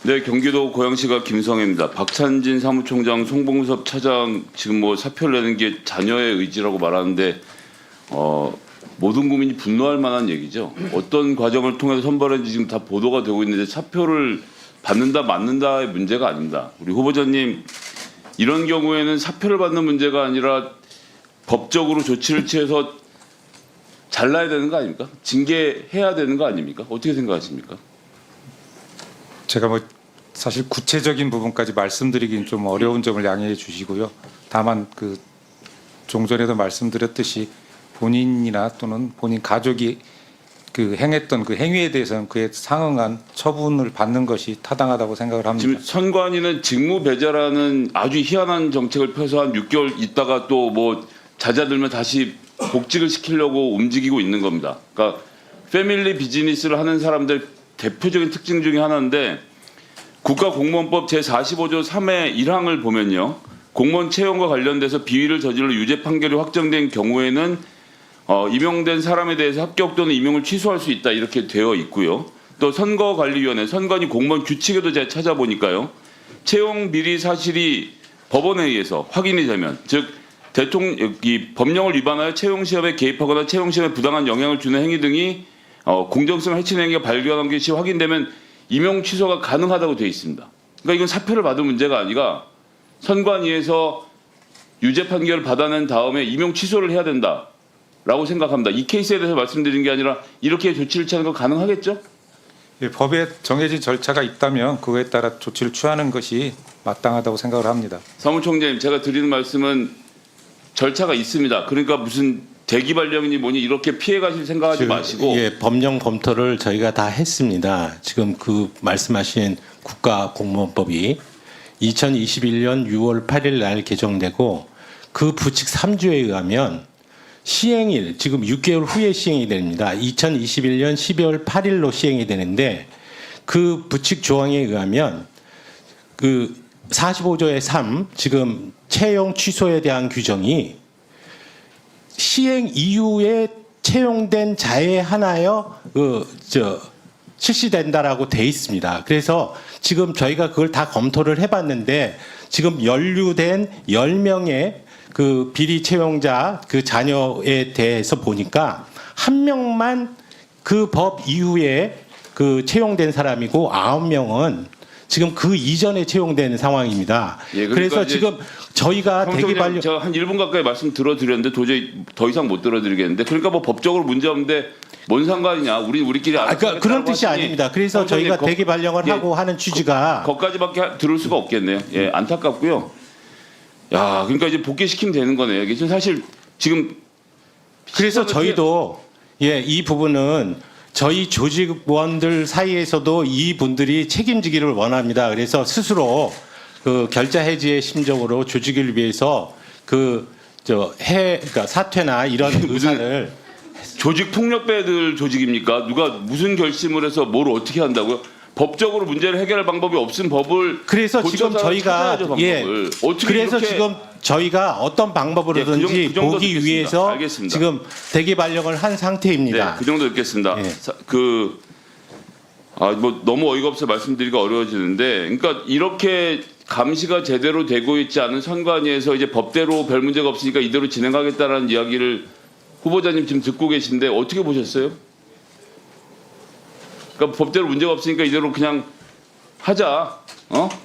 네, 경기도 고양시가 김성혜입니다. 박찬진 사무총장, 송봉섭 차장 지금 뭐 사표를 내는 게 자녀의 의지라고 말하는데 모든 국민이 분노할 만한 얘기죠. 어떤 과정을 통해서 선발했는지 지금 다 보도가 되고 있는데 사표를 받는다 맞는다의 문제가 아닙니다. 우리 후보자님, 이런 경우에는 사표를 받는 문제가 아니라 법적으로 조치를 취해서 잘라야 되는 거 아닙니까? 징계해야 되는 거 아닙니까? 어떻게 생각하십니까? 제가 뭐 사실 구체적인 부분까지 말씀드리긴 좀 어려운 점을 양해해 주시고요. 다만 그 종전에도 말씀드렸듯이 본인이나 또는 본인 가족이 그 행했던 그 행위에 대해서는 그에 상응한 처분을 받는 것이 타당하다고 생각을 합니다. 지금 선관위는 직무 배제라는 아주 희한한 정책을 펴서 한 6개월 있다가 또 뭐 잦아들면 다시 복직을 시키려고 움직이고 있는 겁니다. 그러니까 패밀리 비즈니스를 하는 사람들 대표적인 특징 중에 하나인데, 국가공무원법 제45조 3의 1항을 보면요, 공무원 채용과 관련돼서 비위를 저질러 유죄 판결이 확정된 경우에는 임용된 사람에 대해서 합격 또는 임용을 취소할 수 있다, 이렇게 되어 있고요. 또 선거관리위원회, 선관위 공무원 규칙에도 제가 찾아보니까요, 채용 비리 사실이 법원에 의해서 확인이 되면, 즉 이 법령을 위반하여 채용 시험에 개입하거나 채용 시험에 부당한 영향을 주는 행위 등이 공정성을 해치는 행위가 발견한 것이 확인되면 임용 취소가 가능하다고 되어 있습니다. 그러니까 이건 사표를 받을 문제가 아니라 선관위에서 유죄 판결을 받아낸 다음에 임용 취소를 해야 된다라고 생각합니다. 이 케이스에 대해서 말씀드린 게 아니라 이렇게 조치를 취하는 건 가능하겠죠? 예, 법에 정해진 절차가 있다면 그거에 따라 조치를 취하는 것이 마땅하다고 생각을 합니다. 사무총장님, 제가 드리는 말씀은 절차가 있습니다. 그러니까 무슨 대기발령이니 뭐니 이렇게 피해가실 생각하지 마시고. 예, 법령 검토를 저희가 다 했습니다. 지금 그 말씀하신 국가공무원법이 2021년 6월 8일 날 개정되고 그 부칙 3조에 의하면 시행일, 지금 6개월 후에 시행이 됩니다. 2021년 12월 8일로 시행이 되는데, 그 부칙 조항에 의하면 그 45조의 3, 지금 채용 취소에 대한 규정이 시행 이후에 채용된 자에 한하여 실시된다라고 돼 있습니다. 그래서 지금 저희가 그걸 다 검토를 해봤는데, 지금 연루된 10명의 그 비리 채용자 그 자녀에 대해서 보니까 한 명만 그 법 이후에 그 채용된 사람이고 9명은 지금 그 이전에 채용된 상황입니다. 예, 그래서 지금 저희가 대기발령, 제가 한 1분 가까이 말씀 들어드렸는데 도저히 더 이상 못 들어드리겠는데, 그러니까 뭐 법적으로 문제 없는데 뭔 상관이냐, 우리끼리 그러니까 그런 뜻이 아닙니다. 그래서 저희가 대기발령을 하고 하는 취지가 거기까지밖에 들을 수가 없겠네요. 예, 안타깝고요. 야, 그러니까 이제 복귀시키면 되는 거네요. 이게 사실 지금 그래서 저희도 이 부분은 저희 조직원들 사이에서도 이 분들이 책임지기를 원합니다. 그래서 스스로 그 결자 해지의 심정으로 조직을 위해서 그러니까 사퇴나 이런 의사를 조직 폭력배들 조직입니까? 누가 무슨 결심을 해서 뭘 어떻게 한다고요? 법적으로 문제를 해결할 방법이 없은 법을 그래서 지금 고쳐서 저희가 찾아야죠, 방법을. 어떻게 그래서 이렇게 지금 저희가 어떤 방법으로든지 그 정도 보기 듣겠습니다. 위해서 알겠습니다. 지금 대기발령을 한 상태입니다. 네, 그 정도 듣겠습니다. 예. 뭐 너무 어이가 없어 말씀드리기가 어려워지는데, 그러니까 이렇게 감시가 제대로 되고 있지 않은 선관위에서 이제 법대로 별 문제가 없으니까 이대로 진행하겠다라는 이야기를 후보자님 지금 듣고 계신데 어떻게 보셨어요? 그러니까 법대로 문제가 없으니까 이대로 그냥 하자.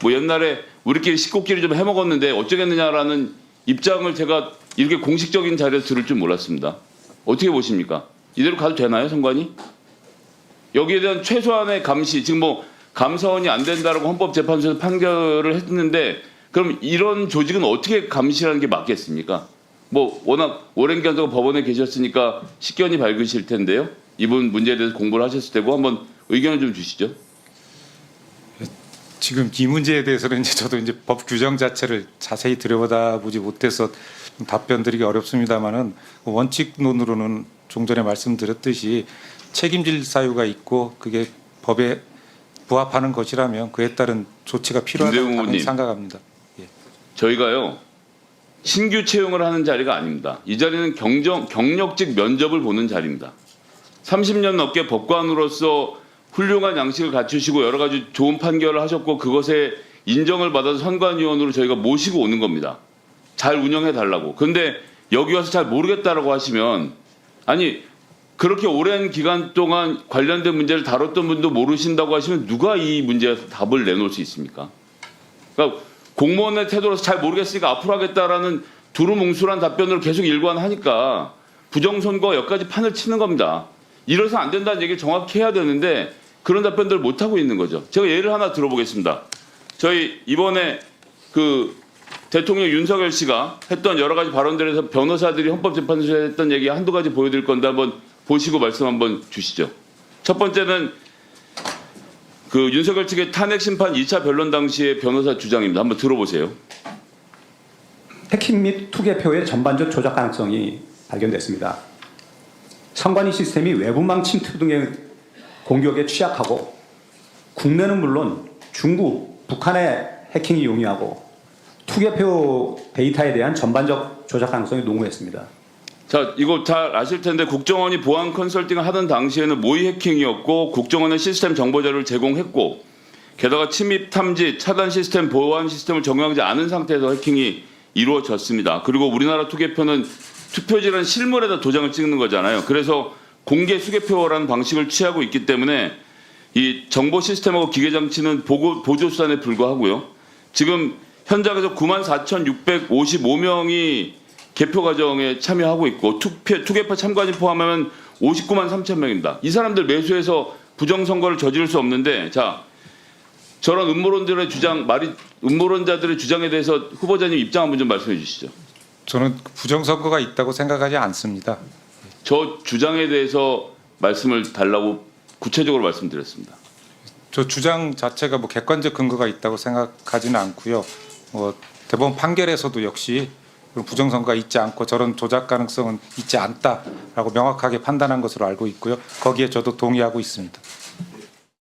뭐 옛날에 우리끼리 식구끼리 좀 해먹었는데 어쩌겠느냐라는 입장을 제가 이렇게 공식적인 자리에서 들을 줄 몰랐습니다. 어떻게 보십니까? 이대로 가도 되나요, 선관위? 여기에 대한 최소한의 감시, 지금 뭐 감사원이 안 된다라고 헌법재판소에서 판결을 했는데, 그럼 이런 조직은 어떻게 감시하는 게 맞겠습니까? 뭐 워낙 오랜 기간 동안 법원에 계셨으니까 식견이 밝으실 텐데요. 이분 문제에 대해서 공부를 하셨을 테고 한번 의견을 좀 주시죠. 지금 이 문제에 대해서는 이제 저도 이제 법 규정 자체를 자세히 들여다보지 못해서 좀 답변드리기 어렵습니다만은 원칙론으로는 종전에 말씀드렸듯이 책임질 사유가 있고 그게 법에 부합하는 것이라면 그에 따른 조치가 필요하다고 당연히 생각합니다. 예. 저희가요 신규 채용을 하는 자리가 아닙니다. 이 자리는 경력직 면접을 보는 자리입니다. 30년 넘게 법관으로서 훌륭한 양식을 갖추시고 여러 가지 좋은 판결을 하셨고 그것에 인정을 받아서 선관위원으로 저희가 모시고 오는 겁니다. 잘 운영해 달라고. 그런데 여기 와서 잘 모르겠다라고 하시면 아니 그렇게 오랜 기간 동안 관련된 문제를 다뤘던 분도 모르신다고 하시면 누가 이 문제에 답을 내놓을 수 있습니까? 그러니까 공무원의 태도로서 잘 모르겠으니까 앞으로 하겠다라는 두루뭉술한 답변을 계속 일관하니까 부정선거 여기까지 판을 치는 겁니다. 이래서 안 된다는 얘기를 정확히 해야 되는데 그런 답변들을 못하고 있는 거죠. 제가 예를 하나 들어보겠습니다. 저희 이번에 그 대통령 윤석열 씨가 했던 여러 가지 발언들에서 변호사들이 헌법재판소에 했던 얘기 한두 가지 보여드릴 건데 한번 보시고 말씀 한번 주시죠. 첫 번째는 그 윤석열 측의 탄핵 심판 2차 변론 당시의 변호사 주장입니다. 한번 들어보세요. 해킹 및 투개표의 전반적 조작 가능성이 발견됐습니다. 선관위 시스템이 외부망 침투 등의 공격에 취약하고 국내는 물론 중국, 북한의 해킹이 용이하고 투개표 데이터에 대한 전반적 조작 가능성이 농후했습니다. 자, 이거 잘 아실 텐데 국정원이 보안 컨설팅을 하던 당시에는 모의 해킹이었고 국정원은 시스템 정보 자료를 제공했고 게다가 침입 탐지, 차단 시스템, 보안 시스템을 적용하지 않은 상태에서 해킹이 이루어졌습니다. 그리고 우리나라 투개표는 투표지라는 실물에다 도장을 찍는 거잖아요. 그래서 공개 수개표라는 방식을 취하고 있기 때문에 이 정보 시스템하고 기계 장치는 보조 수단에 불과하고요. 지금 현장에서 94,655명이 개표 과정에 참여하고 있고 투개표 참가진 포함하면 59만 3천 명입니다. 이 사람들 매수해서 부정선거를 저지를 수 없는데 자 저런 음모론자들의 주장에 대해서 후보자님 입장 한번 좀 말씀해 주시죠. 저는 부정선거가 있다고 생각하지 않습니다. 저 주장에 대해서 말씀을 달라고 구체적으로 말씀드렸습니다. 저 주장 자체가 뭐 객관적 근거가 있다고 생각하지는 않고요. 대법원 판결에서도 역시 그런 부정선거가 있지 않고 저런 조작 가능성은 있지 않다라고 명확하게 판단한 것으로 알고 있고요. 거기에 저도 동의하고 있습니다.